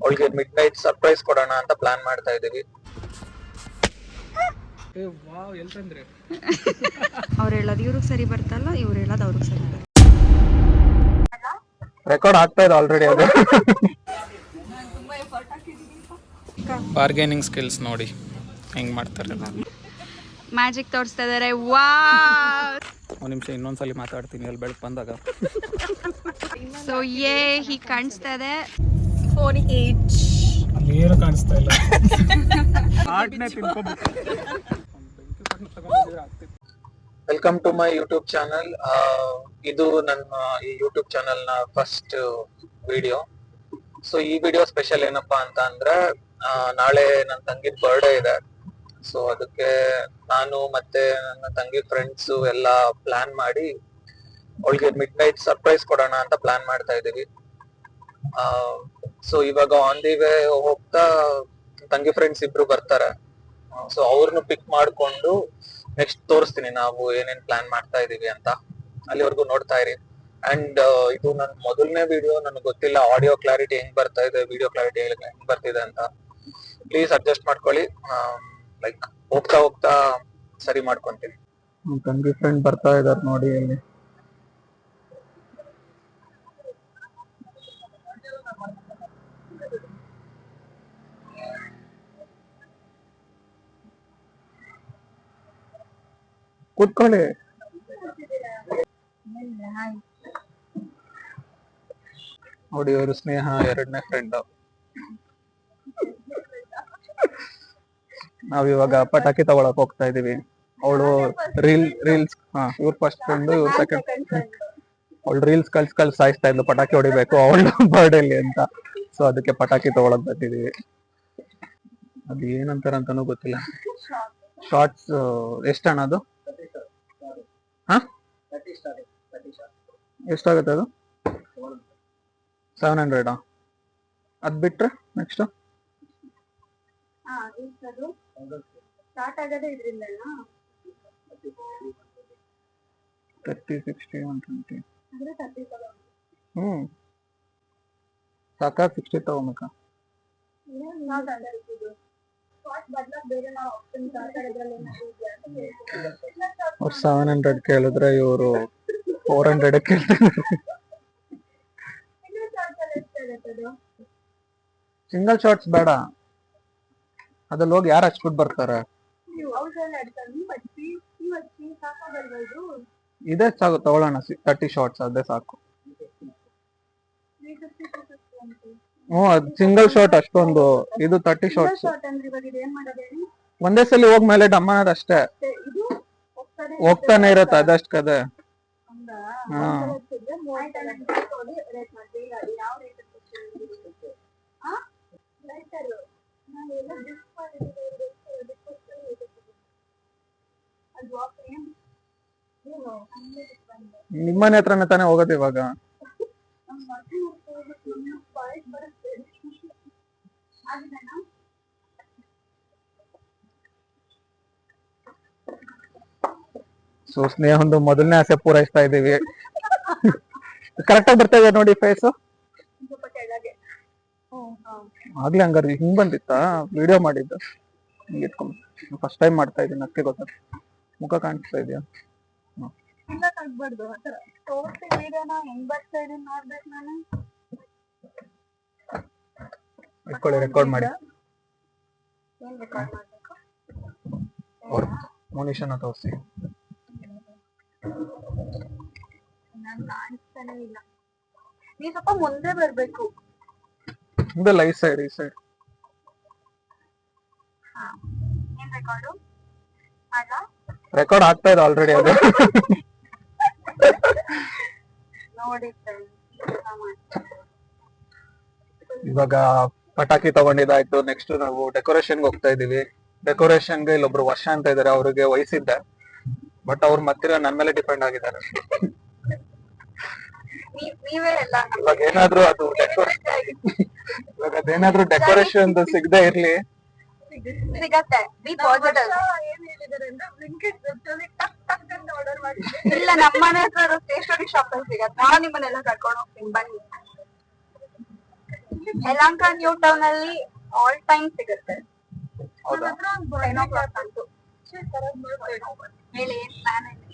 ಅವಳಿಗೆ mid night surprise ಕೊಡೋಣ ಅಂತ ಪ್ಲಾನ್ ಮಾಡ್ತಾ ಇದೀವಿ. ಅವ್ರು ಹೇಳೋದು ಇವ್ರಿಗೆ ಸರಿ ಬರ್ತಲ್ಲ, ಇವ್ರು ಹೇಳೋದು ಅವ್ರಿಗೆ ಸರಿ ಬರ್ತಲ್ಲ. ರೆಕಾರ್ಡ್ ಆಗ್ತಾ ಇದೆ ಆಲ್ರೆಡಿ ಅದು. ಬಾರ್ಗೇನಿಂಗ್ ಸ್ಕಿಲ್ಸ್ ನೋಡಿ ಹೆಂಗ್ ಮಾಡ್ತಾರೆ. ಮ್ಯಾಜಿಕ್ ತೋರಿಸ್ತಾ ಇದಾರೆ. ವಾ ಒಂದು ನಿಮಿಷ ಇನ್ನೊಂದ್ಸಲಿ ಮಾತಾಡ್ತೀನಿ ಅಲ್ಲಿ ಬೆಳಕು ಬಂದಾಗ. ಸೊ ಹೀಗೆ ಕಾಣಿಸ್ತಾ ಇದೆ. 48 ಅಲ್ಲಿ ಏನು ಕಾಣಿಸ್ತಾ ಇಲ್ಲ. Welcome to my YouTube channel. ಇದು ನನ್ನ ಈ ಯೂಟ್ಯೂಬ್ ಚಾನಲ್ ನ ಫಸ್ಟ್ ವಿಡಿಯೋ. ಸೊ ಈ ವಿಡಿಯೋ ಸ್ಪೆಷಲ್ ಏನಪ್ಪಾ ಅಂತ ಅಂದ್ರೆ ನಾಳೆ ನನ್ನ ತಂಗಿದ್ ಬರ್ಡೇ ಇದೆ. ಸೊ ಅದಕ್ಕೆ ನಾನು ಮತ್ತೆ ನನ್ನ ತಂಗಿ ಫ್ರೆಂಡ್ಸ್ ಎಲ್ಲ ಪ್ಲಾನ್ ಮಾಡಿ ಅವಳಿಗೆ ಮಿಡ್ ನೈಟ್ ಸರ್ಪ್ರೈಸ್ ಕೊಡೋಣ ಅಂತ ಪ್ಲಾನ್ ಮಾಡ್ತಾ ಇದೀವಿ. ಸೊ ಇವಾಗ ಆನ್ ದಿ ವೇ ಹೋಗ್ತಾ ತಂಗಿ ಫ್ರೆಂಡ್ಸ್ ಇಬ್ರು ಬರ್ತಾರೆ. ಸೊ ಅವ್ರನ್ನು ಪಿಕ್ ಮಾಡ್ಕೊಂಡು ನೆಕ್ಸ್ಟ್ ತೋರಿಸ್ತೀನಿ ನಾವು ಏನೇನ್ ಪ್ಲಾನ್ ಮಾಡ್ತಾ ಇದೀವಿ ಅಂತ. ಅಲ್ಲಿವರೆಗೂ ನೋಡ್ತಾ ಇರಿ. ಅಂಡ್ ಇದು ನನ್ನ ಮೊದಲನೇ ವಿಡಿಯೋ. ನನಗೆ ಗೊತ್ತಿಲ್ಲ ಆಡಿಯೋ ಕ್ಲಾರಿಟಿ ಹೆಂಗ್ ಬರ್ತಾ ಇದೆ, ವಿಡಿಯೋ ಕ್ಲಾರಿಟಿ ಹೆಂಗ್ ಬರ್ತಿದೆ ಅಂತ. ಪ್ಲೀಸ್ ಅಡ್ಜಸ್ಟ್ ಮಾಡ್ಕೊಳ್ಳಿ. ಲೈಕ್ ಹೋಗ್ತಾ ಹೋಗ್ತಾ ಸರಿ ಮಾಡ್ಕೊಂತೀನಿ. ತಂಗಿ ಫ್ರೆಂಡ್ ಬರ್ತಾ ಇದಾರೆ ನೋಡಿ ಅಲ್ಲಿ. ಕೂತ್ಕೊಳ್ಳಿ. ನೋಡಿ ಅವರು ಸ್ನೇಹ ಎರಡನೇ ಫ್ರೆಂಡ್. ನಾವಿವಾಗ ಪಟಾಕಿ ತಗೊಳಕ್ ಹೋಗ್ತಾ ಇದೀವಿ. ಅವಳು ರೀಲ್ಸ್ ಇವ್ರ ಫಸ್ಟ್ ಫ್ರೆಂಡ್, ಇವ್ರ ಸೆಕೆಂಡ್. ಅವಳು ರೀಲ್ಸ್ ಕಳ್ಸಿ ಸಾಯಿಸ್ತಾ ಇದ್ಲು ಪಟಾಕಿ ಹೊಡಿಬೇಕು ಅವಳು ಬರ್ಡೇಲಿ ಅಂತ. ಸೊ ಅದಕ್ಕೆ ಪಟಾಕಿ ತಗೊಳಕ್ ಬರ್ತಿದೀವಿ. ಅದು ಏನಂತಾರಂತಾನೂ ಗೊತ್ತಿಲ್ಲ. ಶಾರ್ಟ್ಸ್ ಎಷ್ಟಣ್ಣ ಅದು? ಎಷ್ಟಾಗತ್ತೆ ಅದು? 700. ಅದ್ ಬಿಟ್ರೆ ನೆಕ್ಸ್ಟ್ ಸ್ಟಾರ್ಟ್ ಆಗೋದೇ ಇದರಿಂದ 30, 60, 120. ಸಾಕಾ? 60 ತಗೋಬೇಕಾ? ಅವ್ರು 700 ಕೇಳಿದ್ರೆ ಇವರು 400 ಕೇಳ್ತಾರೆ. ಸಿಂಗಲ್ ಶಾರ್ಟ್ಸ್ ಬೇಡ, ಅದ್ರಲ್ಲಿ ಹೋಗಿ ಯಾರು ಹಚ್ಬಿಟ್ಟು ಬರ್ತಾರೆ. ಇದೇ ಸಾಕು, ತಗೊಳ್ಳೋಣ 30 ಶಾರ್ಟ್ಸ್ ಅದೇ ಸಾಕು. ಅದು ಸಿಂಗಲ್ ಶಾರ್ಟ್ ಅಷ್ಟೊಂದು. ಇದು 30 ಶಾರ್ಟ್ಸ್ ಒಂದೇ ಸಲ ಹೋಗ್ಮೇಲೆ ಡಮ್ಮ ಅನ್ನೋದು ಅಷ್ಟೇ, ಹೋಗ್ತಾನೆ ಇರತ್ತೆ ಅದಷ್ಟು ಕದೆ. ನಿಮ್ಮನೆ ಹತ್ರನೇ ತಾನೇ ಹೋಗೋದು ಇವಾಗ. ಸೊ ಸ್ನೇಹಂದು ಮೊದಲನೇ ಆಸೆ ಪೂರೈಸ್ತಾ ಇದೀವಿ. ಕರೆಕ್ಟ್ ಆಗಿ ಬರ್ತಾ ಇದೆ ನೋಡಿ ಫೇಸ್. ಆಗ್ಲೇ ಹಂಗಾರೆ ಹಿಂಗ್ ಬಂದಿತ್ತ ವಿಡಿಯೋ ಮಾಡಿದ್ದು? ಹಿಂಗಿಟ್ಕೊಂಡು ಫಸ್ಟ್ ಟೈಮ್ ಮಾಡ್ತಾ ಇದ್ದೀನಿ, ಅದಕ್ಕೆ ಗೊತ್ತ. ಮುಖ ಕಾಣಿಸ್ತಾ ಇದೆಯಾ? ಇಟ್ಕೊಳ್ಳಿ, ರೆಕಾರ್ಡ್ ಮಾಡಿ. ಮೋನಿಶನ ತೋರಿಸಿ. ನೀವ್ ಸ್ವಲ್ಪ ಮುಂದೆ ಬರ್ಬೇಕು. ಇದೆಲ್ಲ ಈ ಸೈಡ್ ರೆಕಾರ್ಡ್ ಆಗ್ತಾ ಇದೆ ಆಲ್ರೆಡಿ ಅದು. ಇವಾಗ ಪಟಾಕಿ ತಗೊಂಡಿದ್ದಾಯ್ತು. ನೆಕ್ಸ್ಟ್ ನಾವು ಡೆಕೋರೇಷನ್ ಹೋಗ್ತಾ ಇದೀವಿ. ಡೆಕೋರೇಷನ್ಗೆ ಇಲ್ಲೊಬ್ರು ವರ್ಷ ಅಂತ ಇದಾರೆ, ಅವ್ರಿಗೆ ವಯಸ್ಸಿದ್ದೆ, ಬಟ್ ಅವ್ರು ಮತ್ತೆ ನನ್ನ ಮೇಲೆ ಡಿಪೆಂಡ್ ಆಗಿದ್ದಾರೆ. ಇವಾಗ ಏನಾದ್ರು ಅದೇನಾದ್ರೂ ಡೆಕೋರೇಷನ್ ಸಿಗದೆ ಇರ್ಲಿ. ಸಿಗತ್ತೆ. ಇಲ್ಲ, ನಮ್ಮನೆ ಹತ್ರ ಸ್ಟೇಷನರಿ ಶಾಪ್ ಅಲ್ಲಿ ಸಿಗತ್ತೆ. ನಾನು ನಿಮ್ಮನ್ನೆಲ್ಲ ಕರ್ಕೊಂಡು ಹೋಗ್ತೀನಿ, ಬನ್ನಿ. ಯಲಹಂಕ ನ್ಯೂ ಟೌನ್ ಅಲ್ಲಿ ಆಲ್ ಟೈಮ್ ಸಿಗುತ್ತೆ. ಹೌದಾ? 10 o'clock ಅಂತೂ. ಹೇಳಿ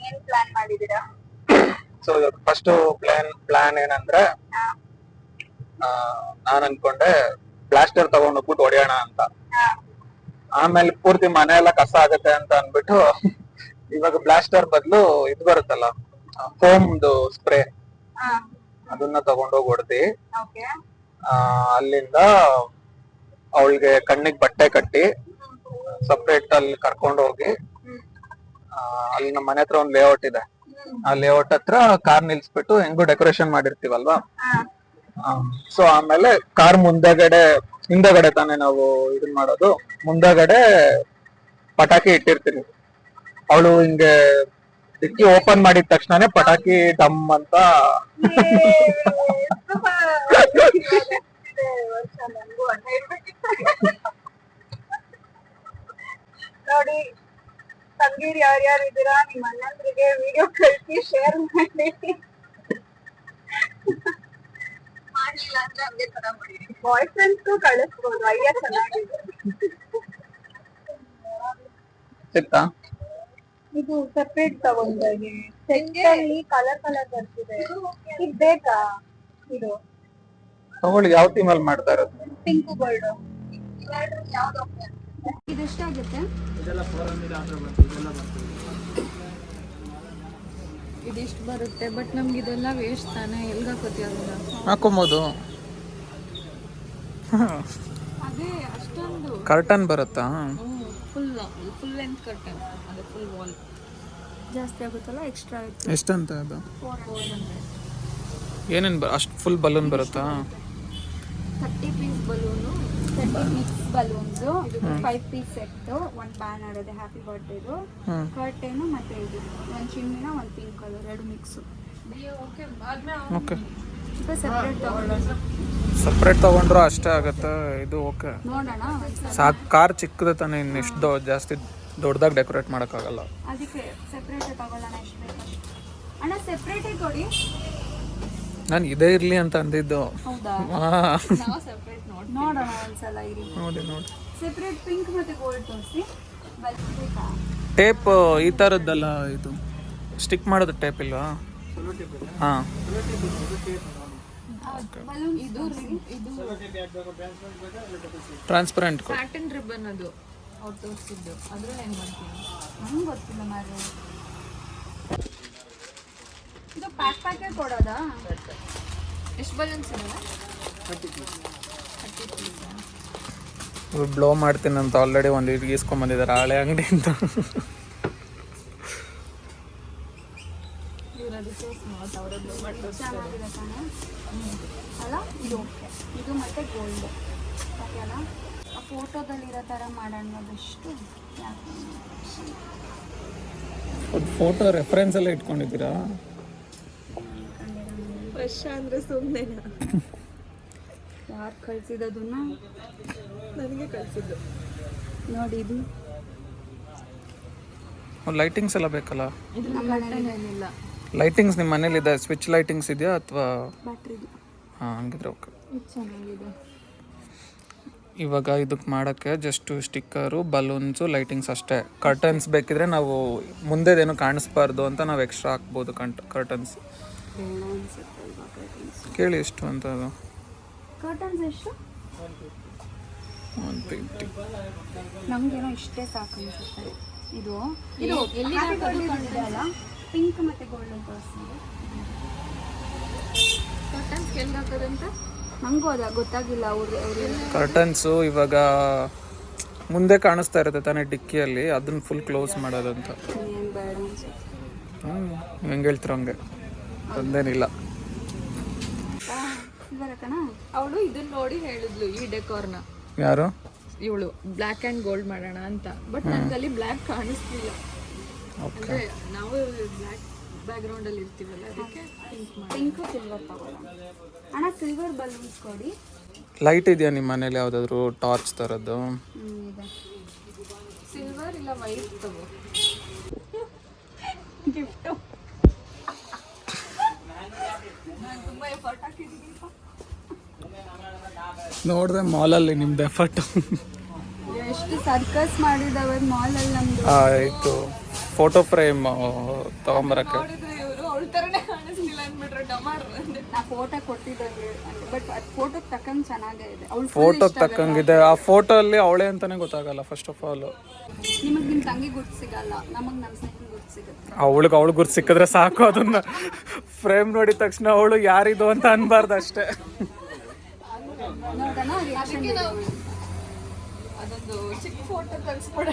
ಏನ್ ಪ್ಲಾನ್ ಮಾಡಿದೀರಾ? ಸೊ ಫಸ್ಟ್ ಪ್ಲಾನ್ ಏನಂದ್ರೆ ನಾನ್ ಅನ್ಕೊಂಡೆ ಪ್ಲಾಸ್ಟರ್ ತಗೊಂಡೋಗ್ಬಿಟ್ಟು ಹೊಡೆಯೋಣ ಅಂತ. ಆಮೇಲೆ ಪೂರ್ತಿ ಮನೆ ಎಲ್ಲ ಕಸ ಆಗತ್ತೆ ಅಂತ ಅನ್ಬಿಟ್ಟು ಇವಾಗ ಬ್ಲಾಸ್ಟರ್ ಬದಲು ಇದು ಬರುತ್ತಲ್ಲ ಫೋಮ್ದು ಸ್ಪ್ರೇ, ಅದನ್ನ ತಗೊಂಡೋಗಿ ಹೊಡ್ದಿ ಅಲ್ಲಿಂದ ಅವಳಿಗೆ ಕಣ್ಣಿಗೆ ಬಟ್ಟೆ ಕಟ್ಟಿ ಸಪ್ರೇಟ್ ಅಲ್ಲಿ ಕರ್ಕೊಂಡು ಹೋಗಿ ಅಲ್ಲಿ ನಮ್ಮ ಮನೆ ಹತ್ರ ಒಂದ್ ಲೇಔಟ್ ಇದೆ, ಆ ಲೇಔಟ್ ಹತ್ರ ಕಾರ್ ನಿಲ್ಸ್ಬಿಟ್ಟು ಹೆಂಗು ಡೆಕೋರೇಷನ್ ಮಾಡಿರ್ತೀವಲ್ವಾ, ಸೊ ಆಮೇಲೆ ಕಾರ್ ಹಿಂದಗಡೆ ತಾನೇ ನಾವು ಇದನ್ ಮಾಡೋದು, ಮುಂದಗಡೆ ಪಟಾಕಿ ಇಟ್ಟಿರ್ತೀವಿ. ಅವಳು ಹಿಂಗೆ ಡಿಕ್ಕಿ ಓಪನ್ ಮಾಡಿದ ತಕ್ಷಣನೇ ಪಟಾಕಿ ಡಮ್ ಅಂತ ನೋಡಿ ತಂಗೀರ್ ಯಾರ್ಯಾರು ಇದ್ದೀರಾ, ನಿಮ್ಮ ಅಣ್ಣಂದ್ರಿಗೆ ವಿಡಿಯೋ ಕಳಿಸಿ ಶೇರ್ ಮಾಡಿ. ಮಾಡಿಲ್ಲ ಅಂದ್ರೆ ಹಂಗೆ ತರ ಮಾಡಿ. ಬಾಯ್ ಫ್ರೆಂಡ್ಸ್ಗೂ ಕಳಿಸ್ಬೋದು, ಐಡಿಯಾ ಚೆನ್ನಾಗಿದೆ. ಸಿಕ್ತಾ? ಇದು ಸೆಪರೇಟ್ ತಗೊಂಡಾಗಿ ಸೆಟ್ ಅಲ್ಲಿ ಕಲರ್ ಬರ್ತಿದೆ. ಇದು ಬೇಕಾ? ಇದು ತಗೊಳ್ಳಿ, ಯಾವ ಥೀಮ್ ಅಲ್ಲಿ ಮಾಡ್ತಾ ಇರೋದು? Pink gold. ಇದೆಷ್ಟಾಗುತ್ತೆ? ಇದಿಷ್ಟು ಬರುತ್ತೆ, ಬಟ್ ನಮ್ಗೆ ಇದೆಲ್ಲ ವೇಸ್ಟ್ ತಾನೆ, ಎಲ್ಗ ಹಾಕೋತೀವಿ ಅದನ್ನ? ಹಾಕೊಬೋದು. ಅದೇ ಅಷ್ಟೊಂದು ಕರ್ಟನ್ ಬರುತ್ತಾ? ಫುಲ್ ಲೆಂತ್ ಕರ್ಟನ್, ಅದೇ ಫುಲ್ ವಾಲ್ ಜಾಸ್ತಿ ಆಗುತ್ತಲ್ಲ, ಎಕ್ಸ್ಟ್ರಾ ಆಯ್ತು. ಎಷ್ಟಂತ ಅದು? 400. ಏನೇನು ಅಷ್ಟು ಫುಲ್ ಬಲೂನ್ ಬರುತ್ತಾ? 30 piece balloon, 30 mix balloons, 5 piece set, ಒಂದು ಬ್ಯಾನರ್ ಇದೆ ಹ್ಯಾಪಿ ಬರ್ಡೇದು, ಕರ್ಟೇನು ಮತ್ತೆ ಇದು ಒಂದು ಚಿಮ್ಮಿನ ಒಂದು pink colour, 2 mix. Okay, separate ತಗೊಳ್ಳೋಣ. ಸಪ್ರೇಟ್ ತಗೊಂಡ್ರು ಅಷ್ಟೇ ಆಗತ್ತೆ. ಇದು ಓಕೆ, ನೋಡೋಣ ಸಾಕು. ಕಾರ್ ಚಿಕ್ಕದ ತಾನೆ, ಇನ್ನೆಷ್ಟು ಜಾಸ್ತಿ ದೊಡ್ಡದಾಗಿ ಡೆಕೋರೇಟ್ ಮಾಡೋಕ್ಕಾಗಲ್ಲ. ಅದಕ್ಕೆ ಸೆಪ್ರೇಟ್ ತಗೊಳ್ಳೋಣ. ಎಷ್ಟು ಬೇಕು ಅಣ್ಣ, ಸೆಪ್ರೇಟೇ ಕೊಡಿ. ನಾನು ಇದೇ ಇರ್ಲಿ ಅಂತ ಅಂದಿದ್ದು. ಹೌದಾ? ನಾವು ಸೆಪ್ರೇಟ್ ನೋಡೋಣ ಒಂದ್ಸಲ, ಇರಿ ನೋಡಿ. ಸೆಪ್ರೇಟ್ ಪಿಂಕ್ ಮತ್ತೆ ಗೋಲ್ಡ್ ತೋರಿಸಿ. ಬೇಕಾ ಟೇಪ್ ಈ ಥರದ್ದಲ್ಲ, ಇದು ಸ್ಟಿಕ್ ಮಾಡೋದು ಟೇಪ್ ಇಲ್ವಾ? ಹಾಂ, ಬಲೂನ್ ಇದು ಟ್ರಾನ್ಸ್ಪರೆಂಟ್ ಪ್ಯಾಟರ್ನ್ ರಿಬ್ಬನ್, ಅದು ಅವ್ರು ತೋರಿಸಿದ್ದು, ಅದ್ರಲ್ಲಿ ಏನು ಮಾಡ್ತೀನಿ ನಂಗೆ ಗೊತ್ತಿಲ್ಲ ಮಾರ್ರೆ. ಇದು ಪ್ಯಾಕೇ ಕೊಡೋದಾ? ಎಷ್ಟು ಬಲೂನ್ಸ್ ಇದಾವೆ? 30 ಪೀಸ್. ಬ್ಲೋ ಮಾಡ್ತೀನಿ ಅಂತ ಆಲ್ರೆಡಿ ಒಂದು ಇಸ್ಕೊಂಬಂದಿದ್ದಾರೆ ಹಳೆ ಅಂಗಡಿಯಿಂದ. ಚೆನ್ನಾಗಿದೆ ತಾನೆ ಅಲ್ಲ? ಇದು ಓಕೆ, ಇದು ಮತ್ತೆ ಗೋಲ್ಡ್ ಓಕೆ ಅಲ್ಲ? ಆ ಫೋಟೋದಲ್ಲಿರೋ ಥರ ಮಾಡೋಣ ಬೆಸ್ಟು. ಫೋಟೋ ರೆಫರೆನ್ಸ್ ಎಲ್ಲ ಇಟ್ಕೊಂಡಿದ್ದೀರಾ? ವರ್ಷ ಅಂದರೆ ಸುಮ್ಮನೆ ಯಾರು ಕಳಿಸಿದದನ್ನ ನನಗೆ ಕಳಿಸಿದ್ದು ನೋಡಿ. ಇದು ಲೈಟಿಂಗ್ಸ್ ಎಲ್ಲ ಬೇಕಲ್ಲ? ನಮ್ಮ ಮನೇಲಿ ಏನಿಲ್ಲ ಲೈಟಿಂಗ್ಸ್ ನಿಮ್ಮ ಮನೇಲಿ ಇದೆ? ಸ್ವಿಚ್ ಲೈಟಿಂಗ್ಸ್ ಇದೆಯಾ ಅಥವಾ? ಬ್ಯಾಟ್ರಿದು. ಹಾಂ, ಹಂಗಿದ್ರೆ ಓಕೆ. ಇದು ಚೆನ್ನಾಗಿದೆ. ಇವಾಗ ಇದಕ್ಕೆ ಮಾಡೋಕ್ಕೆ ಜಸ್ಟು ಸ್ಟಿಕ್ಕರು, ಬಲೂನ್ಸು, ಲೈಟಿಂಗ್ಸ್ ಅಷ್ಟೇ. ಕರ್ಟನ್ಸ್ ಬೇಕಿದ್ರೆ ನಾವು ಮುಂದೆದೇನು ಕಾಣಿಸ್ಬಾರ್ದು ಅಂತ ನಾವು ಎಕ್ಸ್ಟ್ರಾ ಹಾಕ್ಬೋದು ಕರ್ಟನ್ಸ್. ಕೇಳಿ ಎಷ್ಟು ಅಂತ ಅದು? ಕರ್ಟನ್ಸ್ ಎಷ್ಟು? 150. ನಮಗೇನೋ ಇಷ್ಟೇ ಸಾಕು ಅನಿಸುತ್ತೆ. ಇದು ಇದು ಎಲ್ಲಿ ಅಲ್ಲ, ಪಿಂಕ್ ಮತ್ತು ಗೋಲ್ಡ್ ಅಂತ ತೋರಿಸ್ತಿದೆ. ಕರ್ಟನ್ಸ್ ಎಲ್ಲಿ ಹಾಕೋದಂತ ನಂಗೂ ಅದ ಗೊತ್ತಾಗಿಲ್ಲ. ಅವರು ಕರ್ಟನ್ಸು ಇವಾಗ ಮುಂದೆ ಕಾಣಿಸ್ತಾ ಇರುತ್ತೆ ತಾನೇ ಡಿಕ್ಕಿಯಲ್ಲಿ, ಅದನ್ನ ಫುಲ್ ಕ್ಲೋಸ್ ಮಾಡೋದಂತ. ಏನು ಬೇಡ ಅನ್ಸುತ್ತೆ. ನೀವು ಹೆಂಗೆ ಹೇಳ್ತೀರ ಹಂಗೆ, ತಂದೇನಿಲ್ಲ. ಬರಕಣ ಅವಳು ಇದನ್ನ ನೋಡಿ ಹೇಳಿದ್ಲು ಈ ಡೆಕೋರ್ನ. ಯಾರು? ಇವಳು ಬ್ಲ್ಯಾಕ್ ಆ್ಯಂಡ್ ಗೋಲ್ಡ್ ಮಾಡೋಣ ಅಂತ, ಬಟ್ ನನಗೆ ಅಲ್ಲಿ ಬ್ಲ್ಯಾಕ್ ಕಾಣಿಸ್ತಿಲ್ಲ. ಅಂದರೆ ನಾವು ಬ್ಲ್ಯಾಕ್ ಬ್ಯಾಕ್ಗ್ರೌಂಡಲ್ಲಿ ಇರ್ತೀವಲ್ಲ, ಅದಕ್ಕೆ ಪಿಂಕ್ ಸಿಲ್ವರ್ ತಗೊಳ್ಳೋಣ. ಅಣ್ಣ ಸಿಲ್ವರ್ ಬಲೂನ್ಸ್ ಕೊಡಿ. ಲೈಟ್ ಇದೆಯಾ ನಿಮ್ಮ ಮನೇಲಿ ಯಾವುದಾದ್ರು ಟಾರ್ಚ್ ಥರದ್ದು? ಇದೆ. ಸಿಲ್ವರ್ ಇಲ್ಲ ವೈಟ್ ತಗೋ. ಗಿಫ್ಟು ನಾನು ತುಂಬ ಎಫರ್ಟ್ ಹಾಕಿದ್ದೀನಿಪ್ಪ. ನೋಡಿದೆ ಮಾಲಲ್ಲಿ ನಿಮ್ದು ಎಫರ್ಟು. ಎಷ್ಟು ಸರ್ಕಸ್ ಮಾಡಿದವ ಮಾಲಲ್ಲಿ ನಮ್ದು. ಆಯಿತು, ಫೋಟೋ ಫ್ರೇಮ್ ತೊಗೊಂಬರಕ್ಕೆ. ಇವರು ಅವಳ ಥರನೇ ಕಾಣಿಸ್ಲಿಲ್ಲ ಅಂದ್ಬಿಟ್ರೆ ಡಮಾರ್ ಅಂದೆ. ನಾ ಫೋಟೋ ಕೊಟ್ಟಿದ್ದಂಗೆ ಬಟ್ ಅದು ಫೋಟೋ ತಕ್ಕಂಗೆ ಚೆನ್ನಾಗೇ ಇದೆ. ಅವಳು ಫೋಟೋಗೆ ತಕ್ಕಂಗಿದೆ. ಆ ಫೋಟೋ ಅಲ್ಲಿ ಅವಳೇ ಅಂತಾನೆ ಗೊತ್ತಾಗಲ್ಲ ಫಸ್ಟ್ ಆಫ್ ಆಲ್. ನಿಮಗೆ ನಿಮ್ಮ ತಂಗಿ ಗುರ್ತು ಸಿಗಲ್ಲ, ನಮಗೆ ನಮ್ಮ ಸ್ನೇಹಿತನ ಗುರ್ತು ಸಿಗುತ್ತೆ. ಅವಳು ಗುರ್ತು ಸಿಕ್ಕಿದ್ರೆ ಸಾಕು. ಅದನ್ನ ಫ್ರೇಮ್ ನೋಡಿದ ತಕ್ಷಣ ಅವಳು ಯಾರಿದು ಅಂತ ಅನ್ಬಾರ್ದು ಅಷ್ಟೇ. ನೋಡೋಣ ರಿಯಾಕ್ಷನ್. ಅದೊಂದು ಚಿಕ್ಕ ಫೋಟೋ ತೆಗೆಸ್ಬಿಡೋಣ.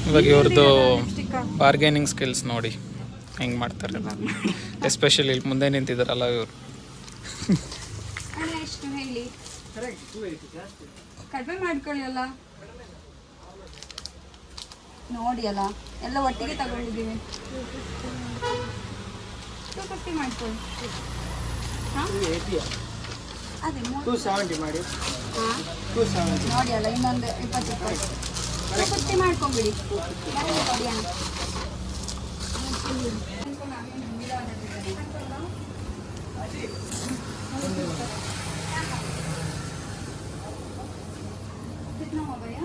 ಇವಾಗ ಇವ್ರದ್ದು ಬಾರ್ಗೇನಿಂಗ್ ಸ್ಕಿಲ್ಸ್ ನೋಡಿ ಹೆಂಗೆ ಮಾಡ್ತಾರೆ. ಎಸ್ಪೆಷಲಿ ಇಲ್ಲಿ ಮುಂದೆ ನಿಂತಿದ್ದಾರಲ್ಲ ಇವರು. ಹಣ ಎಷ್ಟು ಹೇಳಿ, ಕಡಿಮೆ ಮಾಡ್ಕೊಳ್ಳಿ ಅಲ್ಲ. ನೋಡಿ ಅಲ್ಲ, ಎಲ್ಲ ಒಟ್ಟಿಗೆ ತಗೊಂಡಿದ್ದೀವಿ. 250 ಮಾಡ್ಕೊಳ್ಳಿ. ಹಾಂ ಅದೇ 270 ಮಾಡಿ. ಹಾಂ 270 ನೋಡಿ ಅಲ್ಲ, ಇನ್ನೊಂದು 20 ರೂಪಾಯಿ 250 ಮಾಡ್ಕೊಂಬಿಡಿ. ಹೊಡಿಯೋಣ. कितना हो गया?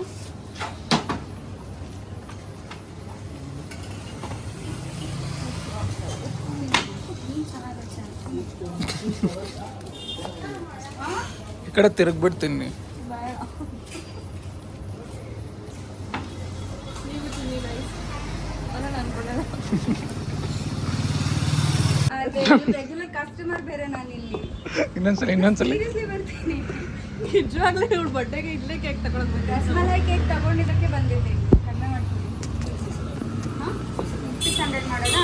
ಈ ಕಡೆ ತಿರುಗ್ಬಿಡ್ತೀನಿ. ರೆಗ್ಯುಲರ್ ಕಸ್ಟಮರ್ ಬೇರೆ ನಾನು ಇಲ್ಲಿ. ಇನ್ನೊಂದ್ಸಲಿ ಸೀರಿಯಸ್ಲಿ ಬರ್ತೀನಿ. ನಿಜವಾಗ್ಲೂ ಇವಳು ಬಡ್ಡೆಗೆ ಇಲ್ಲೇ ಕೇಕ್ ತಗೊಳಕ್ ರಸಮಲೈ ಕೇಕ್ ತಗೊಂಡಿದ್ದಕ್ಕೆ ಬಂದಿದ್ದೀನಿ. ಕಡಿಮೆ ಮಾಡ್ತೀನಿ. ಹಾಂ 600 ಮಾಡೋಣ.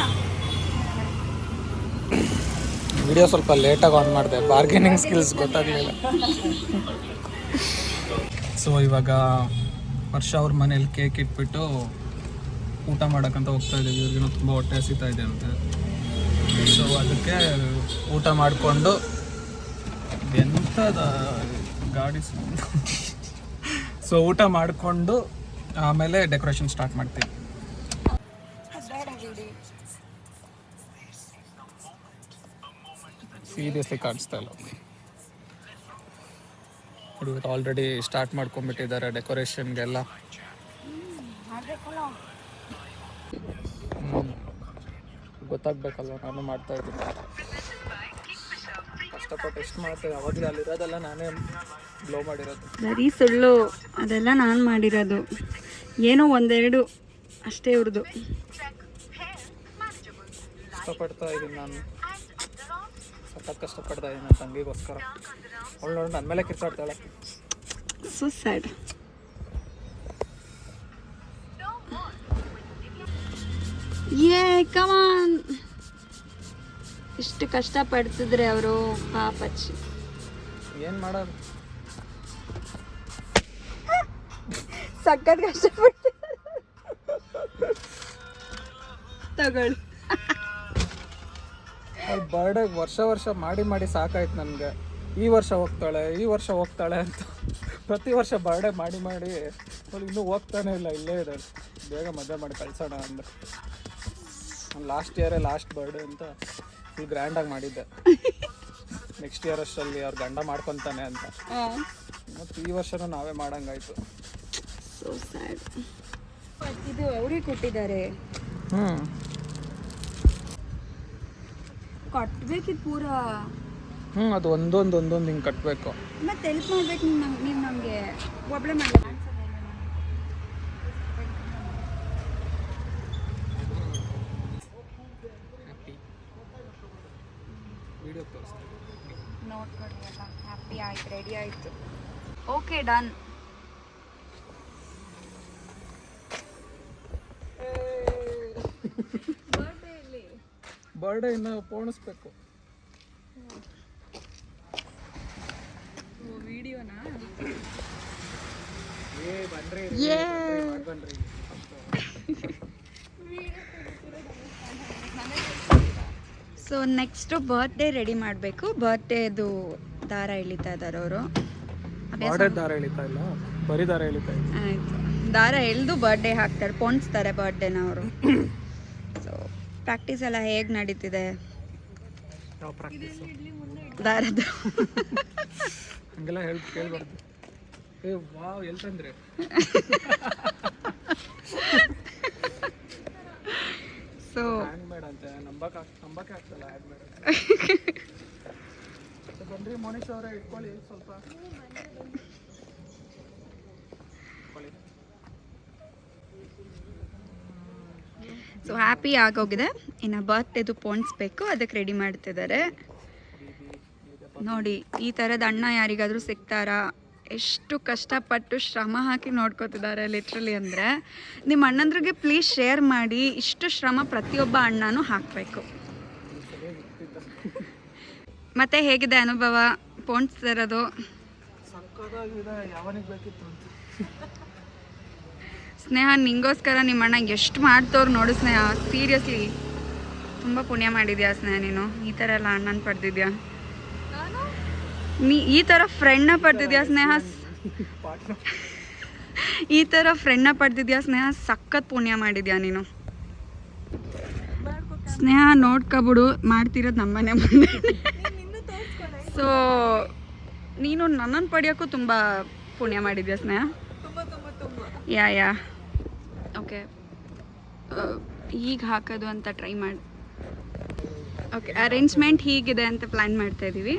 ವಿಡಿಯೋ ಸ್ವಲ್ಪ ಲೇಟಾಗಿ ಆನ್ ಮಾಡಿದೆ, ಬಾರ್ಗೇನಿಂಗ್ ಸ್ಕಿಲ್ಸ್ ಗೊತ್ತಾಗಲಿಲ್ಲ. ಸೊ ಇವಾಗ ವರ್ಷ ಅವ್ರ ಮನೇಲಿ ಕೇಕ್ ಇಟ್ಬಿಟ್ಟು ಊಟ ಮಾಡೋಕ್ಕಂತ ಹೋಗ್ತಾ ಇದ್ದೀವಿ. ಇವ್ರಿಗಿನ್ನೂ ತುಂಬ ಹೊಟ್ಟೆ ಹಸಿತಾ ಇದೆ ಅಂತೆ. ಸೊ ಅದಕ್ಕೆ ಊಟ ಮಾಡಿಕೊಂಡು ಎಂಥದ ಗಾಡಿ. ಸೊ ಊಟ ಮಾಡಿಕೊಂಡು ಆಮೇಲೆ ಡೆಕೋರೇಷನ್ ಸ್ಟಾರ್ಟ್ ಮಾಡ್ತೀವಿ. ಸೀರಿಯಸ್ಲಿ ಕಾಣಿಸ್ತಾ ಇಲ್ಲ. ಇವತ್ತು ಆಲ್ರೆಡಿ ಸ್ಟಾರ್ಟ್ ಮಾಡ್ಕೊಂಡ್ಬಿಟ್ಟಿದ್ದಾರೆ ಡೆಕೋರೇಷನ್ಗೆಲ್ಲ. ಗೊತ್ತಾಗ್ಬೇಕಲ್ವ, ನಾನು ಮಾಡ್ತಾ ಇದ್ದೀನಿ. ಕಷ್ಟಪಟ್ಟು ಎಷ್ಟು ಮಾಡ್ತೇವೆ. ಅವಾಗಲೇ ಅಲ್ಲಿರೋದೆಲ್ಲ ನಾನೇ ಬ್ಲೋ ಮಾಡಿರೋದು. ಬರೀ ಸುಳ್ಳು, ಅದೆಲ್ಲ ನಾನು ಮಾಡಿರೋದು. ಏನೋ ಒಂದೆರಡು ಅಷ್ಟೇ ಇವ್ರದ್ದು. ಕಷ್ಟಪಡ್ತಾ ಇದ್ದೀನಿ ನಾನು, ಸಖತ್ ಕಷ್ಟಪಡ್ತಾ ಇದ್ದೀನಿ ನನ್ನ ತಂಗಿಗೋಸ್ಕರ. ಅವಳು ನೋಡಿ ನನ್ನ ಮೇಲೆ ಕಿರ್ಚಾಡ್ತಾಳೆ. So sad. ಏ ಕಮಾನ್, ಇಷ್ಟು ಕಷ್ಟಪಡ್ತಿದ್ರೆ ಅವರು ಪಾಪಚ್ಚಿ. ಏನು ಮಾಡೋದು, ಸಖತ್ ಕಷ್ಟಪಡ್ತಿದ್ದಾರೆ. ತಗೊಳ್ಳಿ. ಅವ್ಳು ಬರ್ಡೇಗೆ ವರ್ಷ ಮಾಡಿ ಮಾಡಿ ಸಾಕಾಯ್ತು ನನಗೆ. ಈ ವರ್ಷ ಹೋಗ್ತಾಳೆ ಅಂತ ಪ್ರತಿ ವರ್ಷ ಬರ್ಡೇ ಮಾಡಿ ಅವಳು ಇನ್ನೂ ಹೋಗ್ತಾನೆ ಇಲ್ಲ, ಇಲ್ಲೇ ಇದೆ. ಬೇಗ ಮದುವೆ ಮಾಡಿ ಕಳ್ಸೋಣ ಅಂದ್ರೆ. ನಾನು ಲಾಸ್ಟ್ ಬರ್ಡೇ ಅಂತ ಫುಲ್ ಗ್ರ್ಯಾಂಡಾಗಿ ಮಾಡಿದ್ದೆ. ನೆಕ್ಸ್ಟ್ ಇಯರ್ ಅಷ್ಟರಲ್ಲಿ ಅವ್ರು ಗಂಡ ಮಾಡ್ಕೊತಾನೆ ಅಂತ. ಮತ್ತು ಈ ವರ್ಷನೂ ನಾವೇ ಮಾಡಂಗಾಯ್ತು. So sad. ಇದು ಅವ್ರಿಗೆ ಕೊಟ್ಟಿದ್ದಾರೆ. ಕಟ್ಬೇಕಿತ್ತು ಪೂರಾ. ಅದು ಒಂದೊಂದು ಹಿಂಗೆ ಕಟ್ಟಬೇಕು. ಮತ್ತೆ ಹೆಲ್ಪ್ ಮಾಡ್ಬೇಕು ನೀವು ನಮಗೆ. ಒಬ್ಬಳೆ ಮಾಡಲ್ಲ. ನೋಡ್ಕೊಳ್ಳಿ ಎಲ್ಲ ಹ್ಯಾಪಿ ಆಯ್ತು, ರೆಡಿ ಆಯಿತು. Okay done. ಬರ್ಡೇ ಇನ್ನು ಪೋಣಿಸ್ಬೇಕು. ವಿಡಿಯೋನಾ? ಬನ್ರಿ. ಸೊ ನೆಕ್ಸ್ಟು ಬರ್ತ್ಡೇ ರೆಡಿ ಮಾಡಬೇಕು. ಬರ್ತ್ಡೇದು ದಾರ ಎಳಿತಾ ಇದ್ದಾರೆ ಅವರು. ದಾರ ಎಳಿತಾ ಇಲ್ಲ, ಬರೀ ದಾರ ಎಳಿತಾ ಇಲ್ಲ. ಆಯಿತು, ದಾರ ಎಳೆದು ಬರ್ಡೇ ಹಾಕ್ತಾರೆ, ಪೋಣಿಸ್ತಾರೆ ಬರ್ಡೇನ ಅವರು. ಸೊ ಪ್ರಾಕ್ಟೀಸ್ ಎಲ್ಲ ಹೇಗೆ ನಡೀತಿದೆ? ಯಾವ ಪ್ರಾಕ್ಟೀಸ್ ದಾರದ್ದು ಹಂಗೆಲ್ಲ ಕೇಳ್ಬಾರ್ದು. ಏ ವಾವ್ ಎಲ್ಲಿ ತಂದ್ರೆ ಸೊ ಹ್ಯಾಂಗ್ ಮೇಡ್ ಅಂತೆ ನಂಬಕ್ಕೆ ಆಗ್ತಲ್ಲ ಹ್ಯಾಂಗ್ ಮೇಡ್ ಬನ್ರಿ ಮೋನಿಶ್ ಅವರೇ ಇಟ್ಕೊಳ್ಳಿ ಸ್ವಲ್ಪ. ಸೊ ಹ್ಯಾಪಿ ಆಗೋಗಿದೆ. ಇನ್ನು ಬರ್ತ್ಡೇದು ಪೋಣಿಸ್ಬೇಕು, ಅದಕ್ಕೆ ರೆಡಿ ಮಾಡ್ತಿದ್ದಾರೆ ನೋಡಿ. ಈ ಥರದ ಅಣ್ಣ ಯಾರಿಗಾದರೂ ಸಿಗ್ತಾರಾ? ಎಷ್ಟು ಕಷ್ಟಪಟ್ಟು ಶ್ರಮ ಹಾಕಿ ನೋಡ್ಕೋತಿದ್ದಾರೆ ಲಿಟ್ರಲಿ. ಅಂದರೆ ನಿಮ್ಮ ಅಣ್ಣಂದ್ರಿಗೆ ಪ್ಲೀಸ್ ಶೇರ್ ಮಾಡಿ, ಇಷ್ಟು ಶ್ರಮ ಪ್ರತಿಯೊಬ್ಬ ಅಣ್ಣನೂ ಹಾಕಬೇಕು. ಮತ್ತೆ ಹೇಗಿದೆ ಅನುಭವ ಪೋಣಿಸ್ತಿರೋದು? ಸಕ್ಕತ್ತಾಗಿದೆ, ಯಾವನಿಗೆ ಬೇಕಿತ್ತು ಅಂತ. ಸ್ನೇಹ, ನಿಂಗೋಸ್ಕರ ನಿಮ್ಮ ಅಣ್ಣ ಎಷ್ಟು ಮಾಡ್ತವ್ರು ನೋಡು ಸ್ನೇಹ. ಸೀರಿಯಸ್ಲಿ ತುಂಬ ಪುಣ್ಯ ಮಾಡಿದ್ಯಾ ಸ್ನೇಹ ನೀನು. ಈ ಥರ ಎಲ್ಲ ಅಣ್ಣನ ಪಡೆದಿದ್ಯಾ, ನೀ ಈ ಥರ ಫ್ರೆಂಡ್ನ ಪಡೆದಿದ್ಯಾ ಸ್ನೇಹ. ಈ ಥರ ಫ್ರೆಂಡ್ನ ಪಡೆದಿದ್ಯಾ ಸ್ನೇಹ, ಸಖತ್ ಪುಣ್ಯ ಮಾಡಿದ್ಯಾ ನೀನು. ಸ್ನೇಹ ನೋಡ್ಕೊಬಿಡು, ಮಾಡ್ತಿರೋದು ನಮ್ಮನೆ ಮುಂದೆ. ಸೊ ನೀನು ನನ್ನನ್ನು ಪಡೆಯೋಕ್ಕೂ ತುಂಬ ಪುಣ್ಯ ಮಾಡಿದ್ಯಾ ಸ್ನೇಹ. ಯಾ ಓಕೆ, ಈಗ ಹಾಕೋದು ಅಂತ ಟ್ರೈ ಮಾಡಿ. ಓಕೆ, ಅರೇಂಜ್ಮೆಂಟ್ ಹೀಗಿದೆ ಅಂತ ಪ್ಲ್ಯಾನ್ ಮಾಡ್ತಾ ಇದ್ದೀವಿ.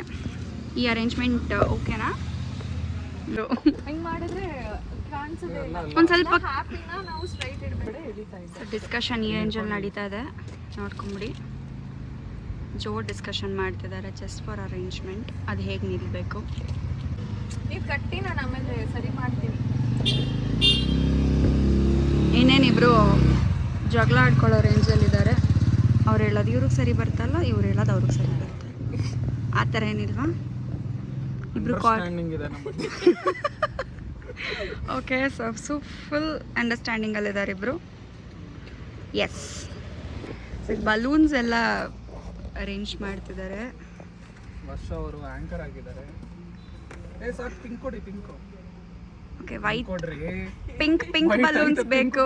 ಈ ಅರೇಂಜ್ಮೆಂಟ್ ಓಕೆನಾ? ಹಿಂಗ್ ಮಾಡಿದ್ರೆ ಕಾಣಿಸೋದೇ ಇಲ್ಲ. ಒಂದು ಸ್ವಲ್ಪ ಹ್ಯಾಪಿನ ನಾವು ಸ್ಟ್ರೈಟ್ ಇಡಬೇಡ ಎಳಿತಾ ಇದ್ದೆ. ಡಿಸ್ಕಷನ್ ಈ ರೇಂಜಲ್ಲಿ ನಡೀತಾ ಇದೆ, ನೋಡ್ಕೊಂಬಿಡಿ. ಜೋರ್ ಡಿಸ್ಕಷನ್ ಮಾಡ್ತಿದ್ದಾರೆ ಜಸ್ಟ್ ಫಾರ್ ಅರೇಂಜ್ಮೆಂಟ್, ಅದು ಹೇಗೆ ನಿಲ್ಲಬೇಕು. ನೀವು ಕಟ್ಟಿ ನಾನು ಆಮೇಲೆ ಸರಿ ಮಾಡ್ತೀನಿ. ಇನ್ನೇನಿಬ್ರು ಜಗಳ ಆಡ್ಕೊಳ್ಳೋ ರೇಂಜಲ್ಲಿದ್ದಾರೆ. ಅವ್ರು ಹೇಳೋದು ಇವ್ರಿಗೆ ಸರಿ ಬರ್ತಲ್ಲ, ಇವ್ರು ಹೇಳೋದು ಅವ್ರಿಗೆ ಸರಿ ಬರುತ್ತೆ. ಆ ಥರ ಏನಿಲ್ವಾ? ಇಬ್ರು ಇದೆ ನಮ್ಮ ಬಗ್ಗೆ. ಓಕೆ, ಸೊ ಫುಲ್ ಅಂಡರ್ಸ್ಟ್ಯಾಂಡಿಂಗಲ್ಲಿದ್ದಾರೆ ಇಬ್ಬರು. ಎಸ್, ಬಲೂನ್ಸ್ ಎಲ್ಲ ಅರೇಂಜ್ ಮಾಡ್ತಿದ್ದಾರೆ. ವರ್ಷ ಅವರು ಆಂಕರ್ ಆಗಿದ್ದಾರೆ. ಏ ಸಾಕು, ಪಿಂಕ್ ಕೊಡಿ, ಪಿಂಕ್ ಓಕೆ, ವೈಟ್ ಕೊಡ್ರಿ. ಪಿಂಕ್ ಬಲೂನ್ಸ್ ಬೇಕು.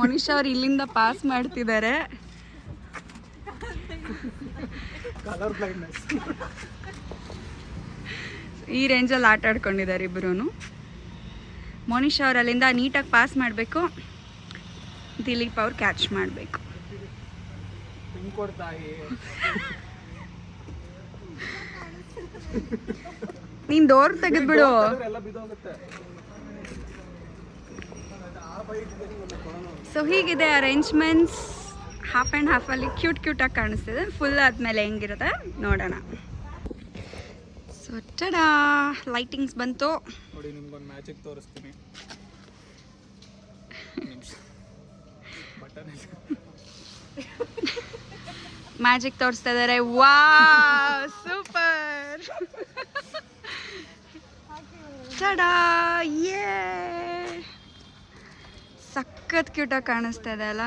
ಮನುಷ್ಯ ಅವ್ರು ಇಲ್ಲಿಂದ ಪಾಸ್ ಮಾಡ್ತಿದ್ದಾರೆ. Colour blindness. ಈ ರೇಂಜಲ್ಲಿ ಆಟ ಆಡ್ಕೊಂಡಿದ್ದಾರೆ ಇಬ್ಬರೂ. ಮೋನಿಶ್ ಅವ್ರು ಅಲ್ಲಿಂದ ನೀಟಾಗಿ ಪಾಸ್ ಮಾಡಬೇಕು, ದಿಲೀಪ್ ಅವ್ರು ಕ್ಯಾಚ್ ಮಾಡಬೇಕು. ಪಿಂಕ್ ಕೊಡ್ತಾಯಿ. ನೀನು ಡೋರ್ ತೆಗೆದ್ಬಿಡು. ಎಲ್ಲ ಬಿದ್ದೋಗುತ್ತೆ. ಸೊ ಹೀಗಿದೆ ಅರೇಂಜ್ಮೆಂಟ್ಸ್. ಹಾಫ್ ಆ್ಯಂಡ್ ಹಾಫಲ್ಲಿ ಕ್ಯೂಟಾಗಿ ಕಾಣಿಸ್ತಿದೆ. ಫುಲ್ ಆದಮೇಲೆ ಹೆಂಗಿರುತ್ತೆ ನೋಡೋಣ. ಸೊ ಟಡಾ, ಲೈಟಿಂಗ್ಸ್ ಬಂತು ನೋಡಿ. ನಿಮ್ಗೊಂದು ಮ್ಯಾಜಿಕ್ ತೋರಿಸ್ತೀನಿ. ಬಟನ್ ಮ್ಯಾಜಿಕ್ ತೋರಿಸ್ತಾ ಇದ್ದಾರೆ. ವಾ ಸೂಪರ್. ಟಡಾ, ಯೇ ಸಖತ್ ಕ್ಯೂಟಾಗಿ ಕಾಣಿಸ್ತಾ ಇದೆ ಅಲ್ಲ.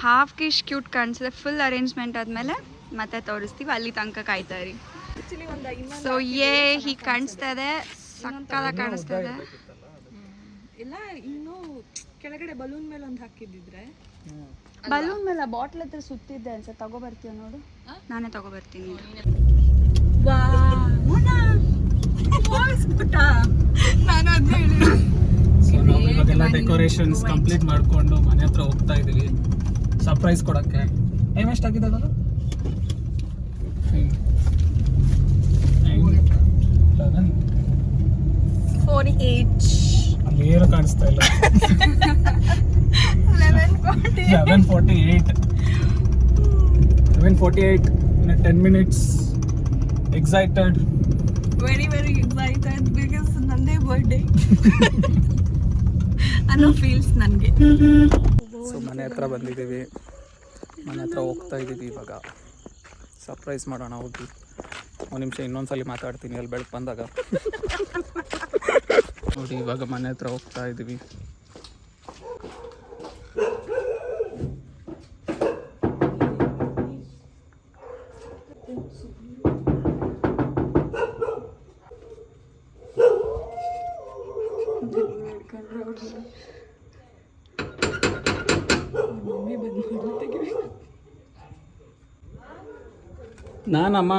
ಹಾಫ್ ಕಿಶ್ ಕ್ಯೂಟ್ ಕಾಣಿಸಿದೆ. ಫುಲ್ ಅರೇಂಜ್ಮೆಂಟ್ ಆದಮೇಲೆ ಮತ್ತೆ ತೋರಿಸ್ತೀವಿ, ಅಲ್ಲಿ ತನಕ ಕಾಯ್ತಾ ಇರಿ. ಸೊ ಹೀಗೆ ಕಾಣಿಸ್ತಾ ಇದೆ, ಸಕ್ಕತ್ತಾಗಿ ಕಾಣಿಸ್ತಾ ಇದೆ. ಇಲ್ಲ, ಇನ್ನು ಕೆಳಗಡೆ ಬಲೂನ್ ಮೇಲೆ ಒಂದು ಹಾಕಿದ್ದಿದ್ರೆ. ಬಲೂನ್ ಮೇಲೆ ಬಾಟ್ಲ್ ಹತ್ರ ಸುತ್ತಿದ್ದೆ ಅನ್ಸುತ್ತೆ. ತಗೋಬರ್ತೀಯ ನೋಡು? ನಾನೇ ತಗೋಬರ್ತೀನಿ. ನಾನು ಅದನ್ನ ಹೇಳಿ. ಸೊ ನಾವು ಇವಾಗೆಲ್ಲ ಡೆಕೋರೇಷನ್ಸ್ ಕಂಪ್ಲೀಟ್ ಮಾಡಿಕೊಂಡು ಮನೆ ಹತ್ರ ಹೋಗ್ತಾ ಇದೀವಿ ಸರ್ಪ್ರೈಸ್ ಕೊಡಕ್ಕೆ. ಟೈಮ್ ಎಷ್ಟಾಗಿದೆ ಅದು? 48. ಅಲ್ಲಿ ಏನು ಕಾಣಿಸ್ತಾ ಇಲ್ಲ. 11:48 in 10 minutes. Excited, very excited because ನಂದೇ ಬರ್ಡೇ ಅನ್ನೋ ಫೀಲ್ಸ್ ನನಗೆ. ಸೊ ಮನೆ ಹತ್ರ ಬಂದಿದ್ದೀವಿ, ಮನೆ ಹತ್ರ ಹೋಗ್ತಾ ಇದ್ದೀವಿ. ಇವಾಗ ಸರ್ಪ್ರೈಸ್ ಮಾಡೋಣ ಹೋಗಿ. ಒಂದು ನಿಮಿಷ ಇನ್ನೊಂದ್ಸಲಿ ಮಾತಾಡ್ತೀನಿ ಅಲ್ಲಿ ಬೆಳಗ್ಗೆ ಬಂದಾಗ. ನೋಡಿ ಇವಾಗ ಮನೆ ಹತ್ರ ಹೋಗ್ತಾ ಇದ್ದೀವಿ. ಮಮ್ಮಿ ಬಂದು ತೆಗಿಬೇಕು. ನಾನಮ್ಮ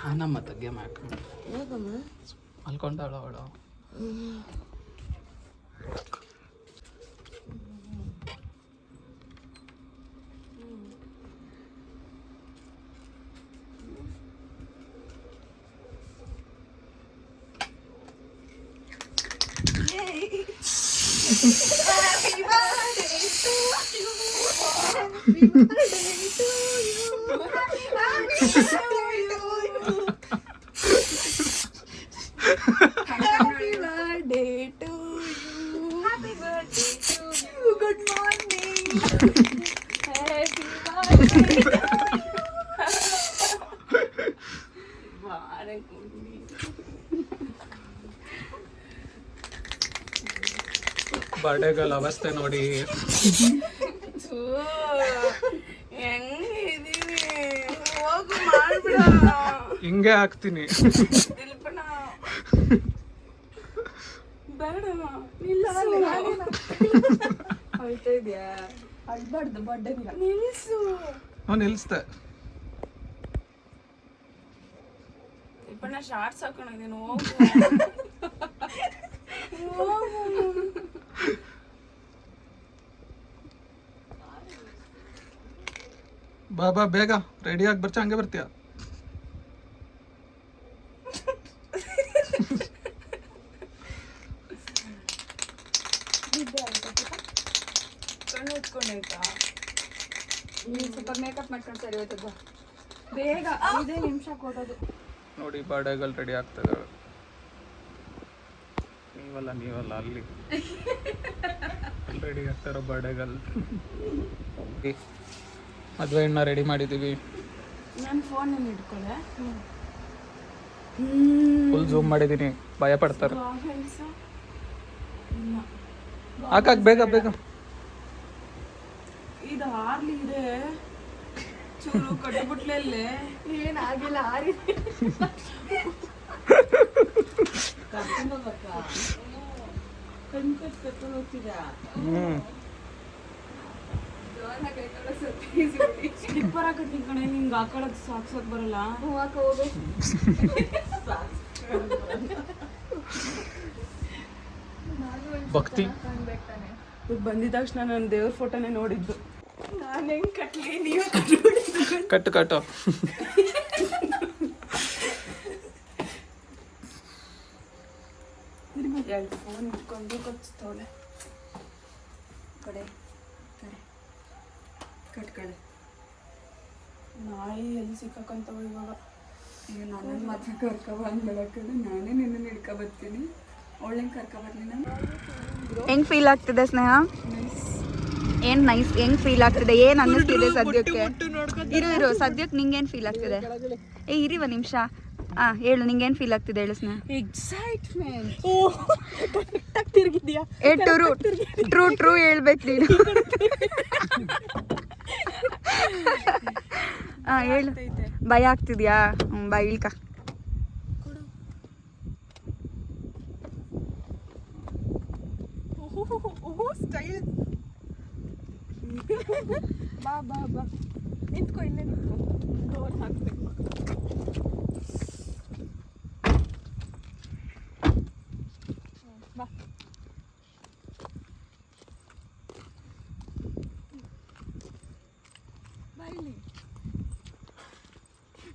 ಹಾನಮ್ಮ ತಗ್ಗೆ ಮ್ಯಾಕ್ ಮಲ್ಕೊಂಡಾಳ ಅವಳು. ಬರ್ಡೇಗಳ ಅವಸ್ಥೆ ನೋಡಿ. ಹಿಂಗೆ ಹಾಕ್ತೀನಿ. ನಿಲ್ಸ್ತೆ. ಶಾರ್ಟ್ಸ್ ಹಾಕೊಂಡಿದ್ದೀನಿ. ಬಾ ಬೇಗ ರೆಡಿ ಆಗಿ ಬರ್ಚ, ಹಂಗೆ ಬರ್ತೀಯ? ಕಣ್ಣು ಹೊತ್ಕೊಂಡಾಯ್ತಾ? ಸ್ವಲ್ಪ ಮೇಕಪ್ ಮಾಡ್ಕೊಂಡು ಸರಿ ಹೋಯ್ತದ. ಬೇಗ 5 ನಿಮಿಷ ಕೊಡೋದು. ನೋಡಿ ಬರ್ಡೇಗಳು ರೆಡಿ ಆಗ್ತದೆ. ನೀವಲ್ಲ ಅಲ್ಲಿ ರೆಡಿ ಆಗ್ತಾರೋ ಬರ್ಡೇಗಳು. ಮದುವೆ ಹೆಣ್ಣ ರೆಡಿ ಮಾಡಿದ್ದೀವಿ. ನನ್ನ ಫೋನಲ್ಲಿ ಇಟ್ಕೊಳ್ಳೆ. ಫುಲ್ ಝೂಮ್ ಮಾಡಿದ್ದೀನಿ, ಭಯ ಪಡ್ತಾರೆ. ಹಾಕಾಕ್ ಬೇಗ ಬೇಗ. ಇದು ಹಾರ್ಲಿ ಇದೆ ಚೂರು ಕಟ್ಬಿಟ್ಲಲ್ಲೇ. ಏನಾಗಿಲ್ಲ, ಹಾರಿ ಕಟ್ಕೊಂಡು ಹೋಗ್ತಿದ್ಯಾ? ಸ್ಲಿಪ್ಪರ್ ಹಾಕಿ ಕಣೆ, ನಿಂಗೆ ಹಾಕೊಳಕ್ ಸಾಕ್ಸಕ್ ಬರಲ್ಲ. ಹೋಗು. ಭಕ್ತಿ ಬಂದಿದ ತಕ್ಷಣ ನಾನು ದೇವ್ರ ಫೋಟೋನೇ ನೋಡಿದ್ದು. ನಾನು ಹೆಂಗ್ ಕಟ್ಲಿ, ನೀವು ಕಟ್ಟು ಫೋನ್ ಇಟ್ಕೊಂಡು ಕಚ್ತವಳೆ. ಕಡೆ ಕಟ್ಕಡೆ ನಾಯಿ ಎಲ್ಲಿ ಸಿಕ್ಕಂತವ ಇವಾಗ. ಈಗ ನನ್ನನ್ನು ಮಾತ್ರ ಕರ್ಕೊಬಂದ್ಬೇಡ ಕಡೆ, ನಾನೇ ನಿನ್ನನ್ನು ಹಿಡ್ಕೊಬರ್ತೀನಿ. ಅವಳಂಗೆ ಕರ್ಕೊಬರ್ಲಿ ನಾನು. ಹೆಂಗ್ ಫೀಲ್ ಆಗ್ತಿದೆ ಸ್ನೇಹ? ಏನ್ ನೈಸ್, ಹೆಂಗ್ ಫೀಲ್ ಆಗ್ತಿದೆ? ಏನ್ ಅನ್ನಿಸ್ತಿದೆ ಸದ್ಯಕ್ಕೆ? ಇರು ಸದ್ಯಕ್ಕೆ ನಿಂಗೇನ್ ಫೀಲ್ ಆಗ್ತಿದೆ? ಇರಿ ಒಂದ್ ನಿಮಿಷ. ಹೇಳು, ನಿಂಗೇನ್ ಫೀಲ್ ಆಗ್ತಿದೆ ಹೇಳು ಸ್ನೇಹ. ಎಕ್ಸೈಟ್ಮೆಂಟ್. ತಿರುಗಿದ್ಯಾ? ಟ್ರೂ ಹೇಳ್ಬೇಕು ನೀನು. ಹೇಳು. ಭಯ ಆಗ್ತಿದ್ಯಾ? ಬಾ ಇಳ್ಕ. ಸ್ಟೈಲ್. ಬಾ ನಿಂತ್ಕೊ, ಇಲ್ಲೇ ನಿಂತ್ಕೊ. ಡೋರ್ ಹಾಕ್ಬೇಕು. ಬಾ.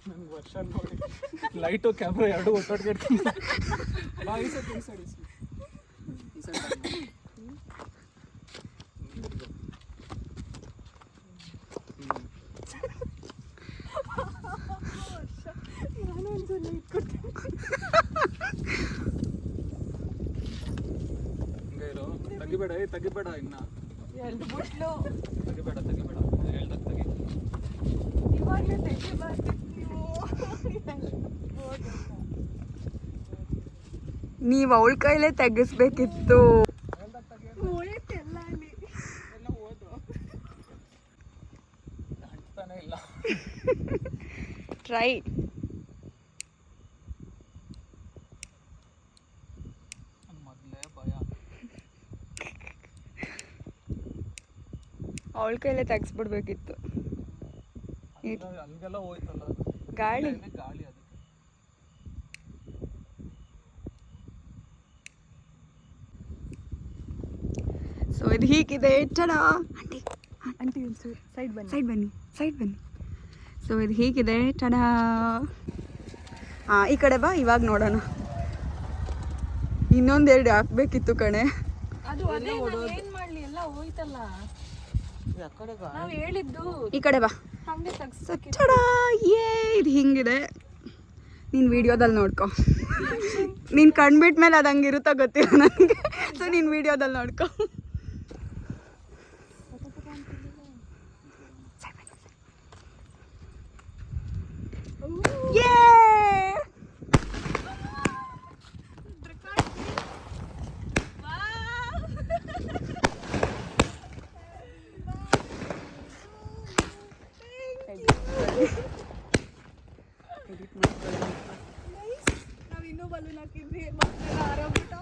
ನಂಗೆ ವರ್ಷ ನೋಡಿ ಲೈಟು ಕ್ಯಾಮ್ರಾ ಎರಡು ಒಟ್ಟೊಟ್ಟಿಗೆ ತೆಗಿಬೇಡ ಇನ್ನ. ತೆಗಿಬೇಡ ಹೇಳ್ದಾಗ ತೆಗಿ. ಇವಾಗಲೇ ತೆಗಿಬಾರ್ದು. ನೀವ್ ಅವಳ ಕೈಲೇ ತೆಗಿಸ್ಬೇಕಿತ್ತು. ಟ್ರೈ. ಅವಳ ಕೈಲೇ ತೆಗಿಸ್ಬಿಡ್ಬೇಕಿತ್ತು. ಅಲ್ಲಿಗೆಲ್ಲ ಹೋಯ್ತಲ್ಲ ಗಾಳಿ ಗಾಳಿ ಅದು. ಸೊ ಇದು ಹೀಗಿದೆ ಚಡಾ ಆಂಟಿ ಆಂಟಿ ಸೈಡ್ ಬನ್ನಿ ಸೈಡ್ ಬನ್ನಿ ಸೊ ಇದು ಹೀಗಿದೆ ಚಡಾ. ಹಾಂ ಈ ಕಡೆ ಬಾ, ಇವಾಗ ನೋಡೋಣ. ಇನ್ನೊಂದೆರಡು ಹಾಕ್ಬೇಕಿತ್ತು ಕಣೆ. ಅದು ಅದೇ ಏನ್ ಮಾಡ್ಲಿ, ಎಲ್ಲ ಹೋಯ್ತಲ್ಲ. ನಾವ್ ಹೇಳಿದ್ದು ಈ ಕಡೆ ಬಾ. ಹಂಗೆ ಸೊ ಚಡಾ ಏ ಇದು ಹಿಂಗಿದೆ. ನೀನು ವಿಡಿಯೋದಲ್ಲಿ ನೋಡ್ಕೊ. ನೀನು ಕಂಡ್ಬಿಟ್ಮೇಲೆ ಅದು ಹಂಗಿರುತ್ತೋ ಗೊತ್ತಿಲ್ಲ ನನಗೆ. ಸೊ ನೀನು ವಿಡಿಯೋದಲ್ಲಿ ನೋಡ್ಕೊ. ನಾವಿನ್ನೂ ಬಲೂನ್ ಹಾಕಿದ್ವಿ, ಮಕ್ಕಳೆಲ್ಲ ಆರಾಮ್ಬಿಟ್ಟು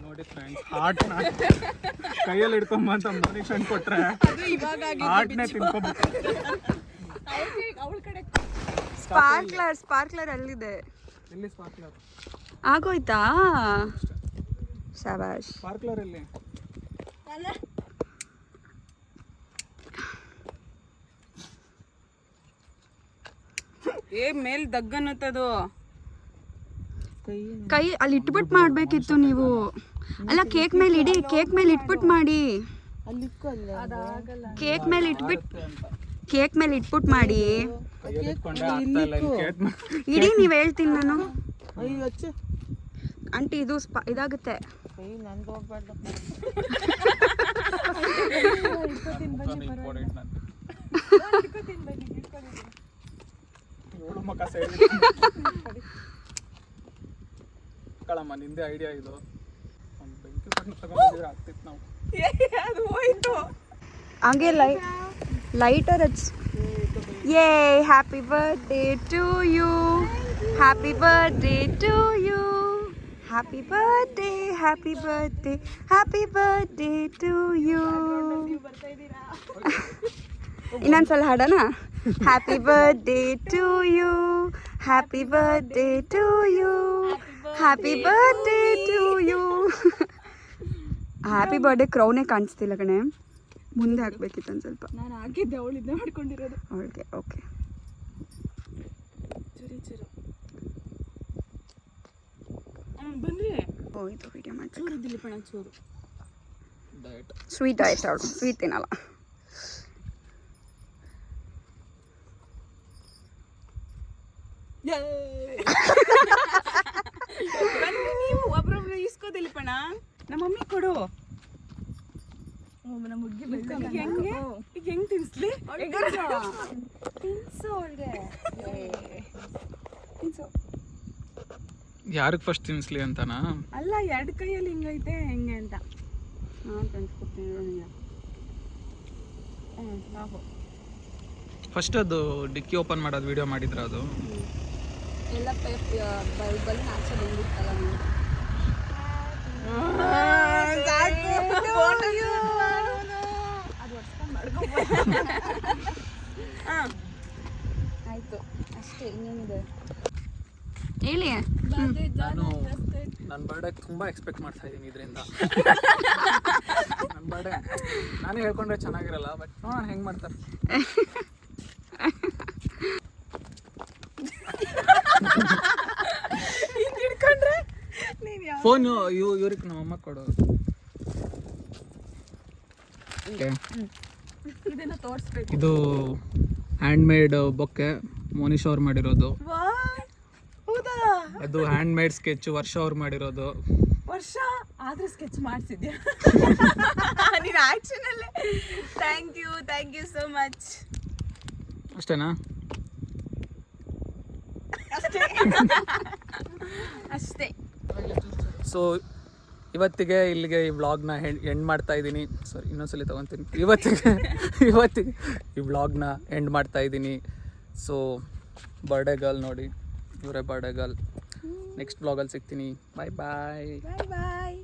ನೋಡಿ ಫ್ರೆಂಡ್ಸ್, ಹಾರ್ಟ್ನ ಕೈಯಲ್ಲಿ ಹಿಡ್ಕೊಂಬ ಅಂತ ಮನುಷ್ಯನ್ ಕೊಟ್ರೆ ಹಾರ್ಟ್ನೇ ತಿನ್ಕೊಬೇಕು. ಅವಳ ಕಡೆ ಸ್ಪಾರ್ಕ್ಲರ್ ಅಲ್ಲಿದೆ. ಎಲ್ಲಿ ಸ್ಪಾರ್ಕ್ಲರ್? ಆಗೋಯ್ತಾ? ಶಾಬಾಷ್. ಸ್ಪಾರ್ಕ್ಲರ್ ಎಲ್ಲಿ? ಮೇಲ್ ದಗ್ಗನ್ನತ್ತದು. ಕೈ ಅಲ್ಲಿ ಇಟ್ಬಿಟ್ಟು ಮಾಡಬೇಕಿತ್ತು ನೀವು. ಅಲ್ಲ ಕೇಕ್ ಮೇಲೆ ಇಡಿ, ಕೇಕ್ ಮೇಲೆ ಇಟ್ಬಿಟ್ಟು ಮಾಡಿ. ಕೇಕ್ ಮೇಲೆ ಇಟ್ಬಿಟ್ಟು ಮಾಡಿ. ಇಡೀ ನೀವು ಹೇಳ್ತೀನಿ ನಾನು. ಆಂಟಿ ಇದು ಇದಾಗುತ್ತೆ. ಕಳಮ್ಮ ನಿಂದೆ ಐಡಿಯಾ ಇದು. ಒಂದು ಬೆಂಕಿ ಪಟ್ನ ತಗೊಂಡಿದ್ರೆ ಆಗ್ತಿತ್ತು ನಾವು. ಅದು ಹೋಯ್ತು. ಹಂಗೆ ಲೈಟರ್ ಹಚ್. ಯೇ happy birthday to you, happy birthday to you, happy birthday, happy birthday, happy birthday to you. ಇನ್ನೊಂದ್ಸಲ ಹಾಡೋಣ. Happy birthday to you, happy birthday to you, happy birthday to you. Happy birthday ಕ್ರೌನೇ ಕಾಣಿಸ್ತಿಲ್ಲ ಕಣೆ, ಮುಂದೆ ಹಾಕ್ಬೇಕಿತ್ತು ಒಂದು ಸ್ವಲ್ಪ. ನಾನು ಹಾಕಿದ್ದೆ, ಅವಳಿದ್ದೆ ಮಾಡ್ಕೊಂಡಿರೋದು ಅವಳಿಗೆ. ಓಕೆ ಬನ್ನಿ. ಹೋಯ್ತು ವಿಡಿಯೋ ಮಾಡಿ. ಚೂರು ದಿಲೀಪಣ್ಣ, ಚೂರು ಸ್ವೀಟ್ ಆಯ್ತು. ಅವಳು ಸ್ವೀಟ್ ತಿನ್ನಲ್ಲ. ಬನ್ನಿ ನೀವು ಒಬ್ರೊಬ್ರು ಇಸ್ಕೋ ದಿಲೀಪಣ್ಣ. ನಮ್ಮ ಮಮ್ಮಿ ಕೊಡು. ಹೆಂಗೆ ಈಗ ಹೆಂಗ್ ತಿನ್ಸ್ಲಿ? ಯಾರಿಗೆ ಫಸ್ಟ್ ತಿನ್ನಿಸ್ಲಿ ಅಂತನಾ? ಅಲ್ಲ, ಎರಡು ಕೈಯಲ್ಲಿ ಹಿಂಗೈತೆ ಹೆಂಗೆ ಅಂತ. ಫಸ್ಟ್ ಅದು ಡಿಕ್ಕಿ ಓಪನ್ ಮಾಡೋದು ವಿಡಿಯೋ ಮಾಡಿದ್ರ ಅದು? ಎಲ್ಲ ಬಲ್ಬಲ್ಲಿ ಆಚೆ ಬಂದ್ಬಿಡ್ತಲ್ಲ ನೀವು. ಆಯ್ತು ಅಷ್ಟೇ, ಇನ್ನೇನಿದೆ ಹೇಳಿ. ನಾನು ನನ್ನ ಬರ್ಡೇ ತುಂಬ ಎಕ್ಸ್ಪೆಕ್ಟ್ ಮಾಡ್ತಾ ಇದ್ದೀನಿ ಇದರಿಂದ. ನನ್ನ ಬರ್ಡೇ ನಾನೇ ಹೇಳ್ಕೊಂಡ್ರೆ ಚೆನ್ನಾಗಿರಲ್ಲ, ಬಟ್ ನೋಡೋಣ ಹೆಂಗೆ ಮಾಡ್ತಾರೆ. ಫೋನು ಇವ್ರಿಗೆ ನಮ್ಮ ಅಮ್ಮ ಕೊಡು. ಇದನ್ನ ತೋರಿಸ್ಬೇಕು. ಇದು ಹ್ಯಾಂಡ್ ಮೇಡ್ ಬೊಕ್ಕೆ, ಮೋನಿಶ್ ಅವ್ರು ಮಾಡಿರೋದು. ಅದು ಹ್ಯಾಂಡ್ ಮೇಡ್ ಸ್ಕೆಚ್ ವರ್ಷ ಅವ್ರು ಮಾಡಿರೋದು. ವರ್ಷ ಆದ್ರೂ ಸ್ಕೆಚ್ ಮಾಡಿಸಿದ್ಯಾ ನೀನು ಆ್ಯಕ್ಷನಲ್ಲೇ. Thank you so much. ಅಷ್ಟೇನಾ? ಅಷ್ಟೇ. ಸೊ ಇವತ್ತಿಗೆ ಇಲ್ಲಿಗೆ ಈ ವ್ಲಾಗ್ನ ಎಂಡ್ ಮಾಡ್ತಾ ಇದ್ದೀನಿ. ಸಾರಿ, ಇನ್ನೊಂದ್ಸಲಿ ತೊಗೊತೀನಿ. ಇವತ್ತಿಗೆ ಈ ವ್ಲಾಗ್ನ ಎಂಡ್ ಮಾಡ್ತಾ ಇದ್ದೀನಿ. ಸೊ ಬರ್ಡೇ ಗರ್ಲ್ ನೋಡಿ, ಇವರೇ ಬರ್ಡೇ ಗರ್ಲ್. ನೆಕ್ಸ್ಟ್ ವ್ಲಾಗಲ್ಲಿ ಸಿಗ್ತೀನಿ. ಬಾಯ್ ಬಾಯ್. ಬಾಯ್ ಬಾಯ್.